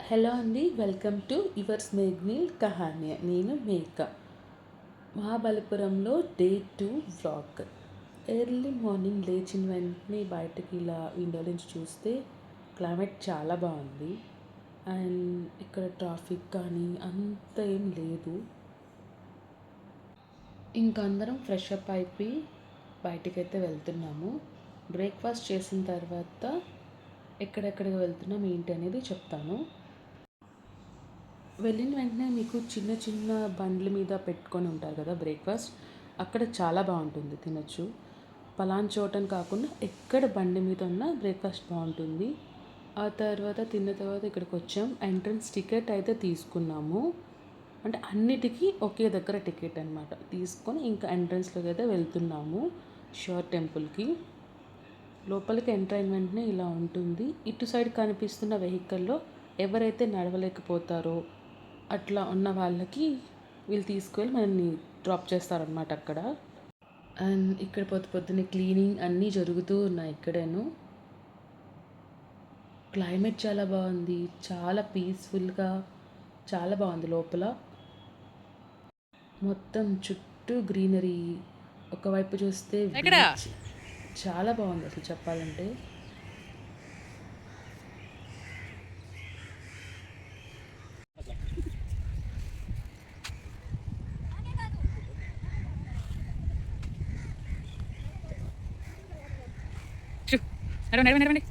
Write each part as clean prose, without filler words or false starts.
Hello అండి, welcome to yours మేఘ్నీల్ కహాన్య. నేను మేక. మహాబలిపురంలో డే 2 వ్లాగ్. ఎర్లీ మార్నింగ్ లేచిన వెంటనే బయటకి ఇలా విండో నుంచి చూస్తే క్లైమేట్ చాలా బాగుంది. అండ్ ఇక్కడ ట్రాఫిక్ కానీ అంత ఏం లేదు. ఇంక అందరం ఫ్రెష్ అప్ అయిపోయి బయటికైతే వెళ్తున్నాము. బ్రేక్ఫాస్ట్ చేసిన తర్వాత ఎక్కడెక్కడికి వెళ్తున్నాం ఏంటి అనేది చెప్తాను. వెళ్ళిన వెంటనే మీకు చిన్న చిన్న బండ్ల మీద పెట్టుకొని ఉంటారు కదా బ్రేక్ఫాస్ట్, అక్కడ చాలా బాగుంటుంది, తినచ్చు. పలానా చోటని కాకుండా ఎక్కడ బండి మీద ఉన్న బ్రేక్ఫాస్ట్ బాగుంటుంది. ఆ తర్వాత తిన్న తర్వాత ఇక్కడికి వచ్చాం. ఎంట్రన్స్ టికెట్ అయితే తీసుకున్నాము. అంటే అన్నిటికీ ఒకే దగ్గర టికెట్ అనమాట తీసుకొని ఇంకా ఎంట్రన్స్లోకి అయితే వెళ్తున్నాము షివ టెంపుల్కి. లోపలికి ఎంటర్ అయిన వెంటనే ఇలా ఉంటుంది. ఇటు సైడ్ కనిపిస్తున్న వెహికల్లో ఎవరైతే నడవలేకపోతారో అట్లా ఉన్న వాళ్ళకి వీళ్ళు తీసుకువెళ్ళి మనల్ని డ్రాప్ చేస్తారనమాట అక్కడ. అండ్ ఇక్కడ పొద్దున్నే క్లీనింగ్ అన్నీ జరుగుతూ ఉన్నాయి ఇక్కడేను. క్లైమేట్ చాలా బాగుంది, చాలా పీస్ఫుల్గా చాలా బాగుంది. లోపల మొత్తం చుట్టూ గ్రీనరీ, ఒకవైపు చూస్తే బీచ్, చాలా బాగుంది అసలు చెప్పాలంటే. నడవండి నడవండి.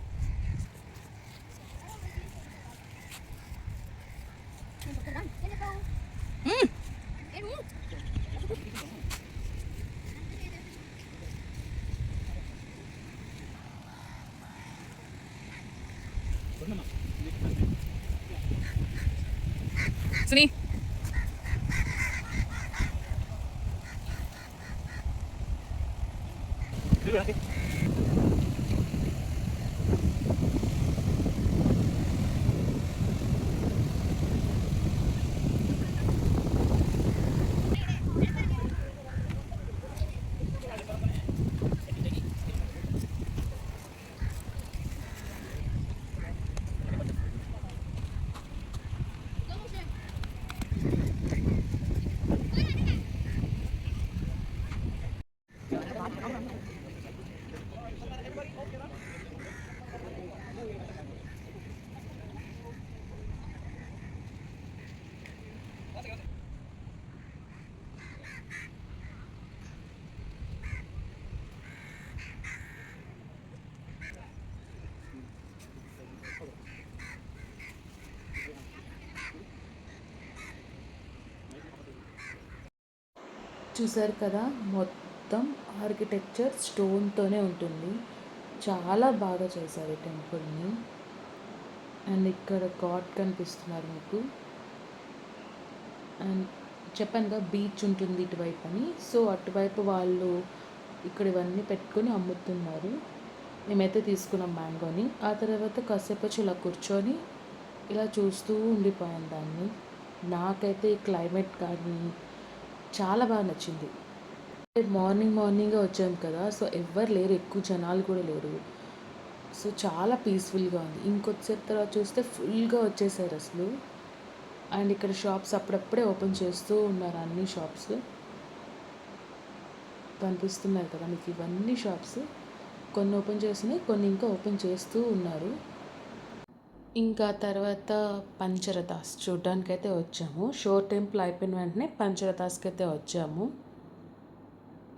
సునీ చూసారు కదా, మొత్తం ఆర్కిటెక్చర్ స్టోన్తోనే ఉంటుంది. చాలా బాగా చేశారు ఈ టెంపుల్ని. అండ్ ఇక్కడ గాడ్ కనిపిస్తున్నారు మీకు. అండ్ చెప్పాను కదా బీచ్ ఉంటుంది ఇటువైపు అని. సో అటువైపు వాళ్ళు ఇక్కడ ఇవన్నీ పెట్టుకొని అమ్ముతున్నారు. మేమైతే తీసుకున్నాం మ్యాంగోని. ఆ తర్వాత కాసేపు వచ్చి ఇలా కూర్చొని ఇలా చూస్తూ ఉండిపోయాను దాన్ని. నాకైతే ఈ క్లైమేట్ కానీ చాలా బాగా నచ్చింది. మార్నింగే వచ్చాము కదా, సో ఎవ్వరు లేరు, ఎక్కువ జనాలు కూడా లేరు. సో చాలా పీస్ఫుల్గా ఉంది. ఇంకొచ్చేపు తర్వాత చూస్తే ఫుల్గా వచ్చేసారు అసలు. అండ్ ఇక్కడ షాప్స్ అప్పుడప్పుడే ఓపెన్ చేస్తూ ఉన్నారు. అన్ని షాప్స్ కనిపిస్తున్నాయి కదా మీకు, ఇవన్నీ షాప్స్. కొన్ని ఓపెన్ చేసినాయి, కొన్ని ఇంకా ఓపెన్ చేస్తూ ఉన్నారు. ఇంకా తర్వాత పంచరథాస్ చూడడానికి అయితే వచ్చాము. షోర్ టెంపుల్ అయిపోయిన వెంటనే పంచరథాస్కి అయితే వచ్చాము.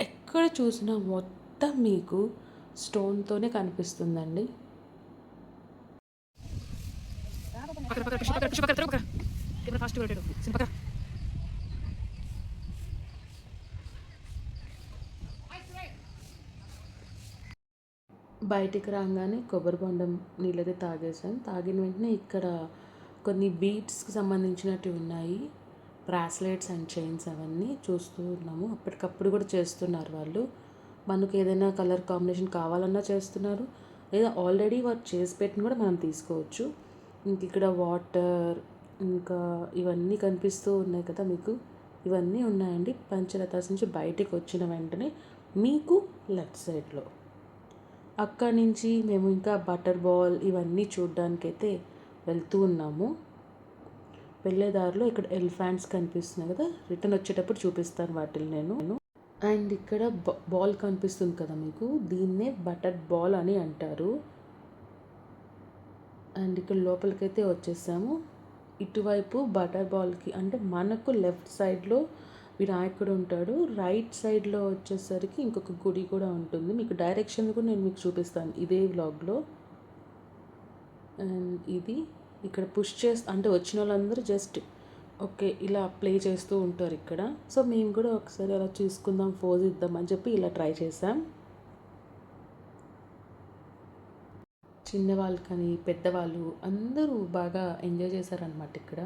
ఎక్కడ చూసినా మొత్తం మీకు స్టోన్తోనే కనిపిస్తుందండి. బయటికి రాగానే కొబ్బరి బొండం నీళ్ళైతే తాగేసాను. తాగిన వెంటనే ఇక్కడ కొన్ని బీడ్స్కి సంబంధించినవి ఉన్నాయి, బ్రాస్లెట్స్ అండ్ చైన్స్ అవన్నీ చూస్తూ ఉన్నాము. అప్పటికప్పుడు కూడా చేస్తున్నారు వాళ్ళు. మనకు ఏదైనా కలర్ కాంబినేషన్ కావాలన్నా చేస్తున్నారు, లేదా ఆల్రెడీ వారు చేసి పెట్టిన కూడా మనం తీసుకోవచ్చు. ఇంక ఇక్కడ వాటర్ ఇంకా ఇవన్నీ కనిపిస్తూ ఉన్నాయి కదా మీకు, ఇవన్నీ ఉన్నాయండి. పంచరథాస్ నుంచి బయటికి వచ్చిన వెంటనే మీకు లెఫ్ట్ సైడ్లో. అక్కడి నుంచి మేము ఇంకా బటర్ బాల్ ఇవన్నీ చూడడానికైతే వెళ్తూ ఉన్నాము. వెళ్ళే దారిలో ఇక్కడ ఎలిఫెంట్స్ కనిపిస్తున్నాయి కదా, రిటర్న్ వచ్చేటప్పుడు చూపిస్తాను వాటిని నేను. అండ్ ఇక్కడ బాల్ కనిపిస్తుంది కదా మీకు, దీన్నే బటర్ బాల్ అని అంటారు. అండ్ ఇక్కడ లోపలికైతే వచ్చేసాము. ఇటువైపు బటర్ బాల్కి అంటే మనకు లెఫ్ట్ సైడ్లో వినాయకుడు ఉంటాడు, రైట్ సైడ్లో వచ్చేసరికి ఇంకొక గుడి కూడా ఉంటుంది. మీకు డైరెక్షన్ కూడా నేను మీకు చూపిస్తాను ఇదే వ్లాగ్లో. అండ్ ఇది ఇక్కడ పుష్ అంటే వచ్చిన వాళ్ళందరూ జస్ట్ ఓకే ఇలా ప్లే చేస్తూ ఉంటారు ఇక్కడ. సో మేము కూడా ఒకసారి అలా చూసుకుందాం, ఫోజ్ ఇద్దామని చెప్పి ఇలా ట్రై చేసాం. చిన్నవాళ్ళు కానీ పెద్దవాళ్ళు అందరూ బాగా ఎంజాయ్ చేశారనమాట ఇక్కడ.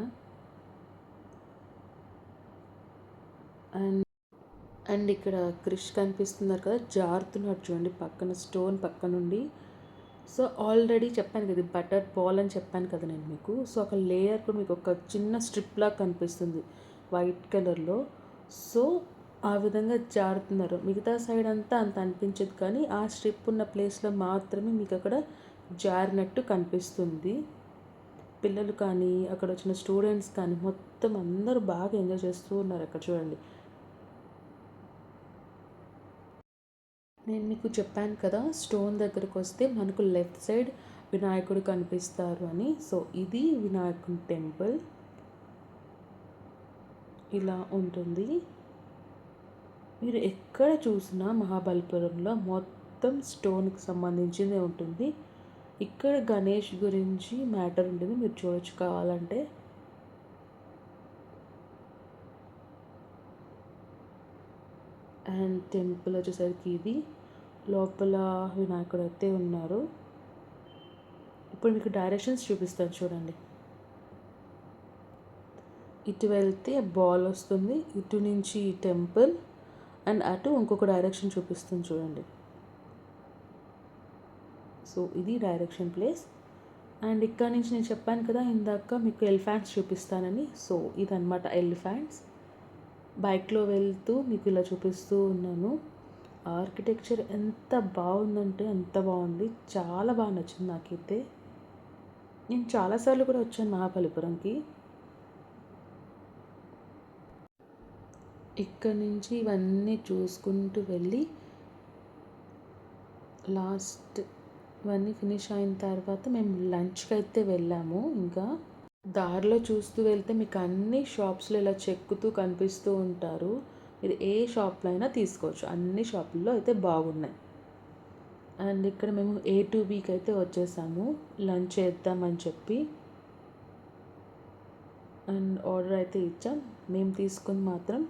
అండ్ ఇక్కడ క్రిష్ కనిపిస్తున్నారు కదా, జారుతున్నాడు చూడండి పక్కన స్టోన్ పక్క నుండి. సో ఆల్రెడీ చెప్పాను కదా బటర్ బాల్ అని చెప్పాను కదా నేను మీకు. సో ఒక లేయర్ కూడా మీకు ఒక చిన్న స్ట్రిప్ లాగా కనిపిస్తుంది వైట్ కలర్లో. సో ఆ విధంగా జారుతున్నారు. మిగతా సైడ్ అంతా అంత అనిపించదు, కానీ ఆ స్ట్రిప్ ఉన్న ప్లేస్లో మాత్రమే మీకు అక్కడ జారినట్టు కనిపిస్తుంది. పిల్లలు కానీ అక్కడ వచ్చిన స్టూడెంట్స్ కానీ మొత్తం అందరూ బాగా ఎంజాయ్ చేస్తూ ఉన్నారు అక్కడ చూడండి. నేను మీకు చెప్పాను కదా స్టోన్ దగ్గరకు వస్తే మనకు లెఫ్ట్ సైడ్ వినాయకుడు కనిపిస్తారు అని. సో ఇది వినాయకుడి టెంపుల్ ఇలా ఉంటుంది. మీరు ఎక్కడ చూసినా మహాబలిపురంలో మొత్తం స్టోన్కి సంబంధించిందే ఉంటుంది. ఇక్కడ గణేష్ గురించి మ్యాటర్ ఉంటుంది, మీరు చూడొచ్చు కావాలంటే. అండ్ టెంపుల్ వచ్చేసరికి ఇది లోపల వినాయకుడు అయితే ఉన్నారు. ఇప్పుడు మీకు డైరెక్షన్స్ చూపిస్తాను చూడండి. ఇటు వెళ్తే బాల్ వస్తుంది, ఇటు నుంచి టెంపుల్, అండ్ అటు ఇంకొక డైరెక్షన్ చూపిస్తుంది చూడండి. సో ఇది డైరెక్షన్ ప్లేస్. అండ్ ఇక్కడ నుంచి నేను చెప్పాను కదా ఇందాక మీకు ఎలిఫెంట్స్ చూపిస్తానని. సో ఇదన్నమాట ఎలిఫెంట్స్. బైక్లో వెళ్తూ మీకు ఇలా చూపిస్తూ ఉన్నాను. ఆర్కిటెక్చర్ ఎంత బాగుందంటే అంత బాగుంది, చాలా బాగా నచ్చింది నాకైతే. నేను చాలాసార్లు కూడా వచ్చాను మహాబలిపురంకి. ఇక్కడ నుంచి ఇవన్నీ చూసుకుంటూ వెళ్ళి లాస్ట్ ఇవన్నీ ఫినిష్ అయిన తర్వాత మేము లంచ్కి అయితే వెళ్ళాము. ఇంకా దారిలో చూస్తూ వెళ్తే మీకు అన్ని షాప్స్లో ఇలా చెక్కుతూ కనిపిస్తూ ఉంటారు. మీరు ఏ షాప్లో అయినా తీసుకోవచ్చు, అన్ని షాపుల్లో అయితే బాగున్నాయి. అండ్ ఇక్కడ మేము A2Bకి అయితే వచ్చేసాము లంచ్ చేద్దామని చెప్పి. అండ్ ఆర్డర్ అయితే ఇచ్చాం. మేము తీసుకుని మాత్రం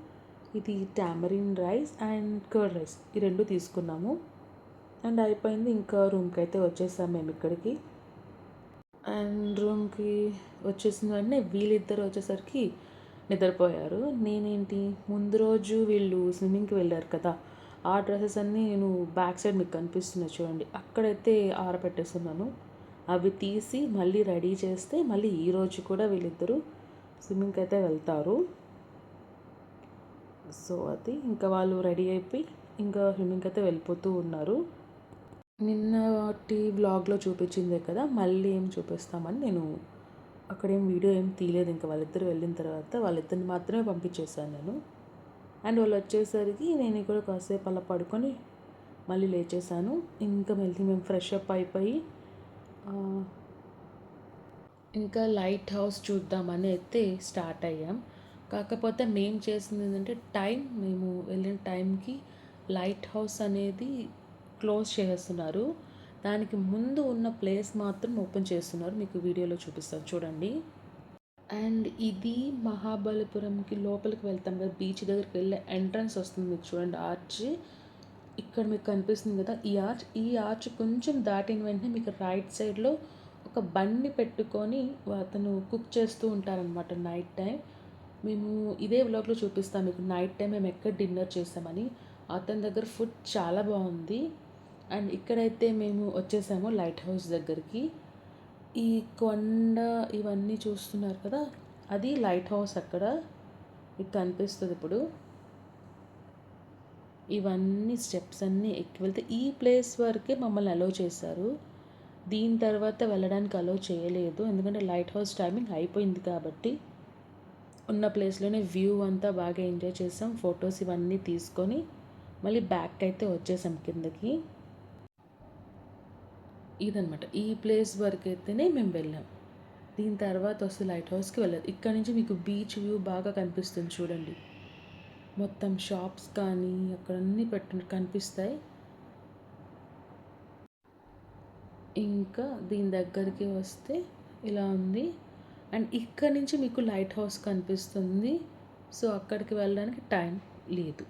ఇది tamarind rice and curd rice, ఈ రెండు తీసుకున్నాము. అండ్ అయిపోయింది, ఇంకా రూమ్కి అయితే వచ్చేసాం మేము ఇక్కడికి. అండ్ రూమ్కి వచ్చేసిన వెంటనే వీళ్ళిద్దరు వచ్చేసరికి నిద్రపోయారు. నేనేంటి ముందు రోజు వీళ్ళు స్విమ్మింగ్కి వెళ్ళారు కదా, ఆ డ్రెస్సెస్ అన్నీ నేను బ్యాక్ సైడ్ మీకు కనిపిస్తున్నాయి చూడండి, అక్కడైతే ఆరబెట్టేస్తున్నాను. అవి తీసి మళ్ళీ రెడీ చేస్తే మళ్ళీ ఈరోజు కూడా వీళ్ళిద్దరూ స్విమ్మింగ్కి అయితే వెళ్తారు. సో అది ఇంకా వాళ్ళు రెడీ అయిపోయి ఇంకా స్విమ్మింగ్కి అయితే వెళ్ళిపోతూ ఉన్నారు. నిన్నటి వ్లాగ్లో చూపించిందే కదా మళ్ళీ ఏం చూపిస్తామని నేను అక్కడేం వీడియో ఏం తీయలేదు. ఇంకా వాళ్ళిద్దరు వెళ్ళిన తర్వాత వాళ్ళిద్దరిని మాత్రమే పంపించేశాను నేను. అండ్ వాళ్ళు వచ్చేసరికి నేను కూడా కాసేపు అలా పడుకొని మళ్ళీ లేచేసాను. ఇంకా మళ్ళీ మేము ఫ్రెష్ అప్ అయిపోయి ఇంకా లైట్ హౌస్ చూద్దామని అయితే స్టార్ట్ అయ్యాం. కాకపోతే మేము చేసింది ఏంటంటే మేము వెళ్ళిన టైంకి లైట్ హౌస్ అనేది క్లోజ్ చేస్తున్నారు. దానికి ముందు ఉన్న ప్లేస్ మాత్రం ఓపెన్ చేస్తున్నారు. మీకు వీడియోలో చూపిస్తాను చూడండి. అండ్ ఇది మహాబలిపురంకి లోపలికి వెళ్తాం కదా, బీచ్ దగ్గరికి వెళ్ళే ఎంట్రన్స్ వస్తుంది మీకు చూడండి, ఆర్చ్ ఇక్కడ మీకు కనిపిస్తుంది కదా. ఈ ఆర్చ్ కొంచెం దాటిన వెంటనే మీకు రైట్ సైడ్లో ఒక బండి పెట్టుకొని అతను కుక్ చేస్తూ ఉంటారనమాట నైట్ టైం. మేము ఇదే వ్లాగ్లో చూపిస్తాం మీకు నైట్ టైం మేము ఎక్కడ డిన్నర్ చేస్తామని. అతని దగ్గర ఫుడ్ చాలా బాగుంది. అండ్ ఇక్కడైతే మేము వచ్చేసాము లైట్ హౌస్ దగ్గరికి. ఈ కొండ ఇవన్నీ చూస్తున్నారు కదా, అది లైట్ హౌస్ అక్కడ మీకు కనిపిస్తుంది. ఇప్పుడు ఇవన్నీ స్టెప్స్ అన్నీ ఎక్కి వెళ్తే ఈ ప్లేస్ వరకే మమ్మల్ని అలో చేశారు. దీని తర్వాత వెళ్ళడానికి అలో చేయలేదు, ఎందుకంటే లైట్ హౌస్ టైమింగ్ అయిపోయింది కాబట్టి. ఉన్న ప్లేస్లోనే వ్యూ అంతా బాగా ఎంజాయ్ చేసాం. ఫొటోస్ ఇవన్నీ తీసుకొని మళ్ళీ బ్యాక్ అయితే వచ్చేసాం కిందకి. ఇదనమాట ఈ ప్లేస్ వరకు అయితేనే మేము వెళ్ళాం. దీని తర్వాత వస్తే లైట్ హౌస్కి వెళ్ళదు. ఇక్కడ నుంచి మీకు బీచ్ వ్యూ బాగా కనిపిస్తుంది చూడండి. మొత్తం షాప్స్ కానీ అక్కడ అన్నీ కనిపిస్తాయి. ఇంకా దీని దగ్గరికి వస్తే ఇలా ఉంది. అండ్ ఇక్కడ నుంచి మీకు లైట్ హౌస్ కనిపిస్తుంది. సో అక్కడికి వెళ్ళడానికి టైం లేదు.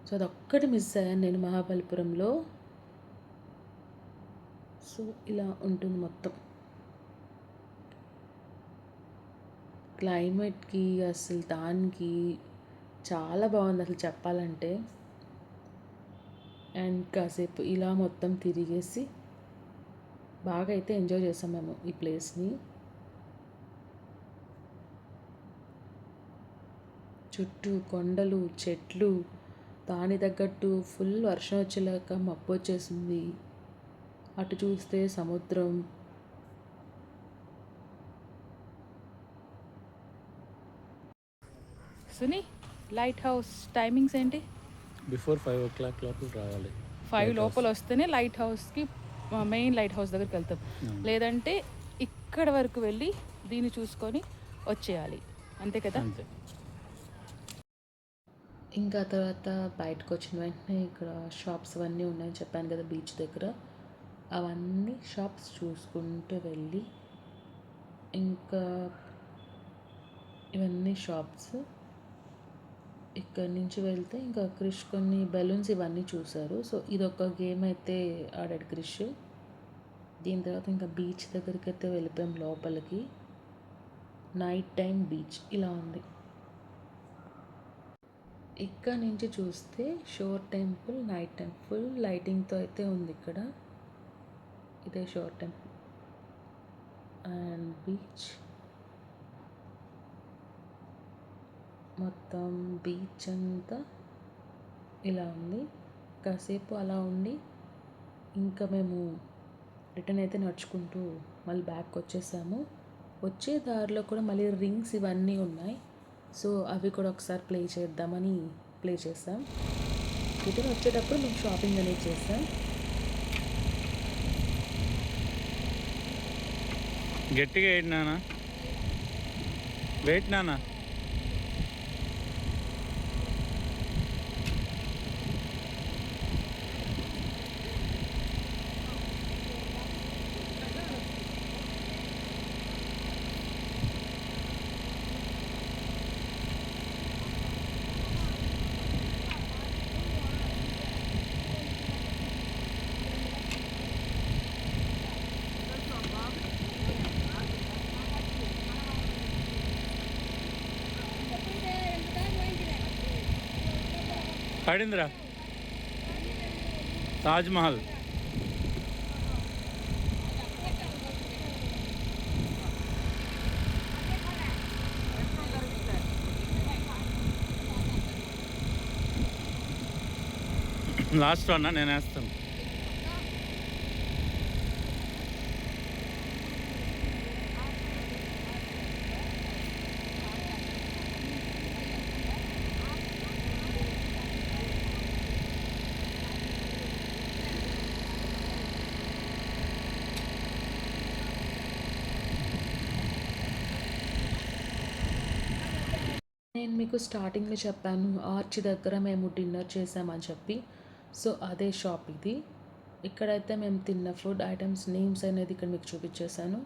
సో అదొక్కటి మిస్ అయ్యాను నేను మహాబలిపురంలో. సో ఇలా ఉంటుంది మొత్తం. క్లైమేట్కి అసలు దానికి చాలా బాగుంది అసలు చెప్పాలంటే. అండ్ కాసేపు ఇలా మొత్తం తిరిగేసి బాగా అయితే ఎంజాయ్ చేసాం మేము ఈ ప్లేస్ని. చుట్టూ కొండలు, చెట్లు, దాని తగ్గట్టు ఫుల్ వర్షం వచ్చేలాగా మబ్బు వచ్చేసింది. అటు చూస్తే సముద్రం. సునీ, లైట్ హౌస్ టైమింగ్స్ ఏంటి? బిఫోర్ 5 o'clock లోపల రావాలి. 5 లోపల వస్తేనే లైట్ హౌస్కి, మెయిన్ లైట్ హౌస్ దగ్గరికి వెళ్తాం. లేదంటే ఇక్కడ వరకు వెళ్ళి దీన్ని చూసుకొని వచ్చేయాలి, అంతే కదా? అంతే. ఇంకా తర్వాత బయటకు వచ్చిన వెంటనే ఇక్కడ షాప్స్ అవన్నీ ఉన్నాయని చెప్పాను కదా బీచ్ దగ్గర. అవన్నీ షాప్స్ చూసుకుంటూ వెళ్ళి, ఇంకా ఇవన్నీ షాప్స్. ఇక్కడి నుంచి వెళ్తే ఇంకా క్రిష్ కొన్ని బెలూన్స్ ఇవన్నీ చూశారు. సో ఇదొక గేమ్ అయితే ఆడాడు క్రిష్. దీని తర్వాత ఇంకా బీచ్ దగ్గరికి అయితే వెళ్ళిపోయాం లోపలికి. నైట్ టైం బీచ్ ఇలా ఉంది. ఇక్కడ నుంచి చూస్తే shore temple night time full లైటింగ్తో అయితే ఉంది ఇక్కడ. ఇదే షోర్ టెంపుల్ అండ్ బీచ్. మొత్తం బీచ్ అంతా ఇలా ఉంది. కాసేపు అలా ఉండి ఇంకా మేము రిటర్న్ అయితే నడుచుకుంటూ మళ్ళీ బ్యాక్ వచ్చేసాము. వచ్చే దారిలో కూడా మళ్ళీ రింగ్స్ ఇవన్నీ ఉన్నాయి. సో అవి కూడా ఒకసారి ప్లే చేద్దామని ప్లే చేసాం. రిటర్న్ వచ్చేటప్పుడు మేము షాపింగ్ అనేది చేసాం. గట్టిగా ఏంటి నాన్న, వెయిట్ నాన్న. పడిందిరా తాజ్మహల్. లాస్ట్ వన్ నేను వేస్తాను. నేను మీకు స్టార్టింగ్లో చెప్పాను ఆర్చ్ దగ్గర మేము డిన్నర్ చేసామని చెప్పి. సో అదే షాప్ ఇది. ఇక్కడైతే మేము తిన్న ఫుడ్ ఐటమ్స్ నేమ్స్ అనేది ఇక్కడ మీకు చూపించేశాను.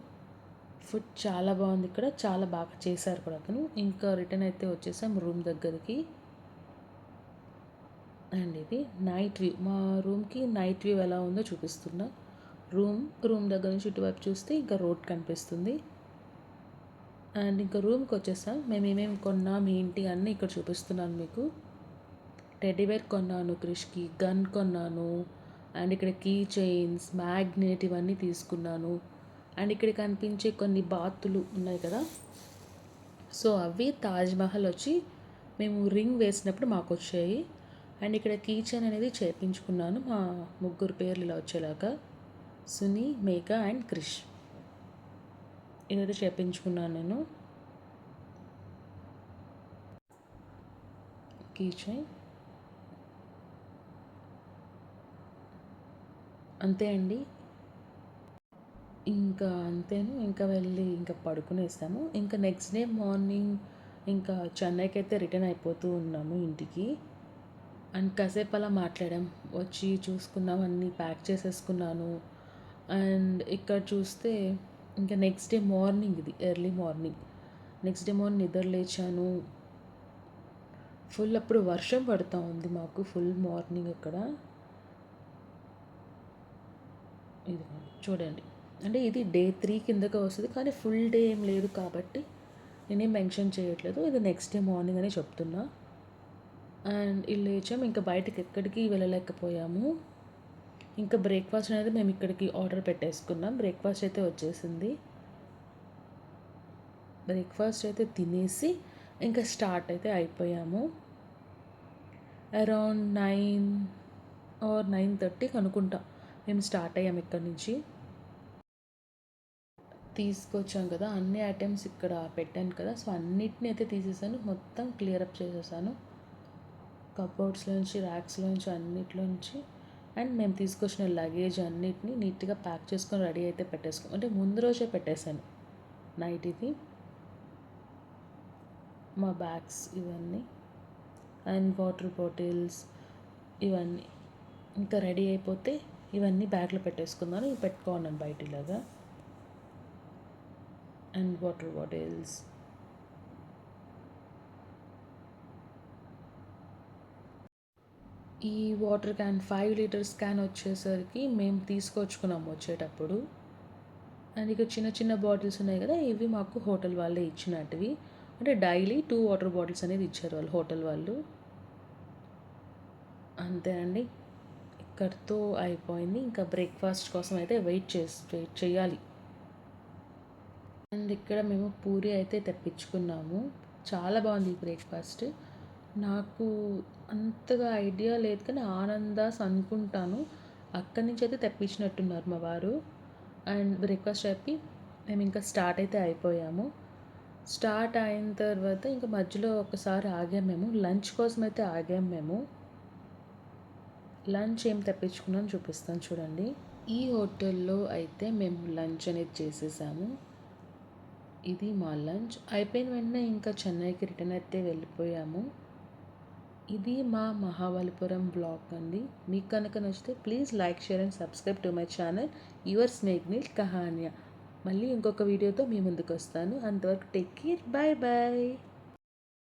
ఫుడ్ చాలా బాగుంది ఇక్కడ, చాలా బాగా చేశారు కూడా అతను. ఇంకా రిటర్న్ అయితే వచ్చేసాం రూమ్ దగ్గరికి. అండ్ ఇది నైట్ వ్యూ. మా రూమ్కి నైట్ వ్యూ ఎలా ఉందో చూపిస్తున్నా. రూమ్ దగ్గర నుంచి ఇటువైపు చూస్తే ఇంకా రోడ్ కనిపిస్తుంది. అండ్ ఇంకా రూమ్కి వచ్చేసాం. మేము ఏమేమి కొన్నాం ఏంటి అన్నీ ఇక్కడ చూపిస్తున్నాను మీకు. టెడ్డీబేర్ కొన్నాను క్రిష్కి, గన్ కొన్నాను, అండ్ ఇక్కడ కీ చైన్స్, మ్యాగ్నెట్ ఇవన్నీ తీసుకున్నాను. అండ్ ఇక్కడ కనిపించే కొన్ని బాతులు ఉన్నాయి కదా, సో అవి తాజ్మహల్ వచ్చి మేము రింగ్ వేసినప్పుడు మాకు వచ్చాయి. అండ్ ఇక్కడ కీ చైన్ అనేది చేయించుకున్నాను మా ముగ్గురు పేర్లు ఇలా వచ్చేలాగా, సునీ, మేఘ అండ్ క్రిష్. ఇదైతే చేయించుకున్నాను నేను. Key chain. అంతే అండి. ఇంకా అంతేను. ఇంకా వెళ్ళి ఇంకా పడుకునేసాము. ఇంకా నెక్స్ట్ డే మార్నింగ్ ఇంకా చెన్నైకి అయితే రిటర్న్ అయిపోతూ ఉన్నాము ఇంటికి. అండ్ కాసేపు అలా మాట్లాడాం. వచ్చి చూసుకున్నాం, అన్నీ ప్యాక్ చేసేసుకున్నాను. అండ్ ఇక్కడ చూస్తే ఇంకా నెక్స్ట్ డే మార్నింగ్, ఇది early morning. Next day morning నిద్ర లేచాను. ఫుల్ అప్పుడు వర్షం పడుతూ ఉంది మాకు ఫుల్ మార్నింగ్ అక్కడ. ఇది చూడండి, అంటే ఇది డే 3 కిందకే వస్తుంది, కానీ ఫుల్ డే ఏం లేదు కాబట్టి నేనేం మెన్షన్ చేయట్లేదు. ఇది నెక్స్ట్ డే మార్నింగ్ అని చెప్తున్నా. అండ్ ఇల్లు లేచాం, ఇంకా బయటకి ఎక్కడికి వెళ్ళలేకపోయాము. ఇంకా బ్రేక్ఫాస్ట్ అనేది మేము ఇక్కడికి ఆర్డర్ పెట్టేసుకున్నాం. బ్రేక్ఫాస్ట్ అయితే వచ్చేసింది. బ్రేక్ఫాస్ట్ అయితే తినేసి ఇంకా స్టార్ట్ అయితే అయిపోయాము. అరౌండ్ 9 ఆర్ 9:30 అనుకుంటా మేము స్టార్ట్ అయ్యాము ఇక్కడ నుంచి. తీసుకొచ్చాం కదా, అన్ని ఐటమ్స్ ఇక్కడ పెట్టాను కదా, సో అన్నిటిని అయితే తీసేసాను, మొత్తం క్లియర్ అప్ చేసేసాను. కబోర్డ్స్లోంచి, ర్యాక్స్లోంచి, అన్నిట్లోంచి. అండ్ మేము తీసుకొచ్చిన లగేజ్ అన్నిటిని నీట్గా ప్యాక్ చేసుకొని రెడీ అయితే పెట్టేసుకో, అంటే ముందు రోజే పెట్టేశాను నైట్. ఇది మా బ్యాగ్స్ ఇవన్నీ, అండ్ వాటర్ బాటిల్స్ ఇవన్నీ ఇంకా రెడీ అయిపోతే ఇవన్నీ బ్యాగ్లో పెట్టేసుకున్నాను. ఇవి పెట్టుకోన్నాను బయట ఇలాగా. అండ్ వాటర్ బాటిల్స్, ఈ వాటర్ క్యాన్ 5 లీటర్స్ క్యాన్ వచ్చేసరికి మేము తీసుకొచ్చుకున్నాము వచ్చేటప్పుడు. అండ్ ఇక చిన్న చిన్న బాటిల్స్ ఉన్నాయి కదా, ఇవి మాకు హోటల్ వాళ్ళే ఇచ్చినట్టువి. అంటే డైలీ 2 వాటర్ బాటిల్స్ అనేది ఇచ్చారు వాళ్ళు, హోటల్ వాళ్ళు. అంతే అండి, ఇక్కడితో అయిపోయింది. ఇంకా బ్రేక్ఫాస్ట్ కోసం అయితే వెయిట్ చేయాలి. అండ్ ఇక్కడ మేము పూరి అయితే తెప్పించుకున్నాము. చాలా బాగుంది ఈ బ్రేక్ఫాస్ట్. నాకు అంతగా ఐడియా లేదు, కానీ ఆనందాస్ అనుకుంటాను, అక్కడి నుంచి అయితే తెప్పించినట్టున్నారు మా వారు. అండ్ బ్రేక్ఫాస్ట్ అయిపోయి మేము ఇంకా స్టార్ట్ అయితే అయిపోయాము. స్టార్ట్ అయిన తర్వాత ఇంకా మధ్యలో ఒకసారి ఆగాము, మేము లంచ్ కోసం అయితే ఆగాము మేము. లంచ్ ఏం తెప్పించుకున్నాను చూపిస్తాను చూడండి. ఈ హోటల్లో అయితే మేము లంచ్ అనేది చేసేసాము. ఇది మా లంచ్ అయిపోయిన వెంటనే ఇంకా చెన్నైకి రిటర్న్ అయితే వెళ్ళిపోయాము. ఇది మా మహాబలిపురం బ్లాగ్ అండి. మీకు కనుక నచ్చితే please like, share and subscribe to my channel your స్నేక్నిల్ కహానియా. మళ్ళీ ఇంకొక వీడియోతో మీ ముందుకు వస్తాను. అంతవరకు టేక్ కేర్, బాయ్ బాయ్.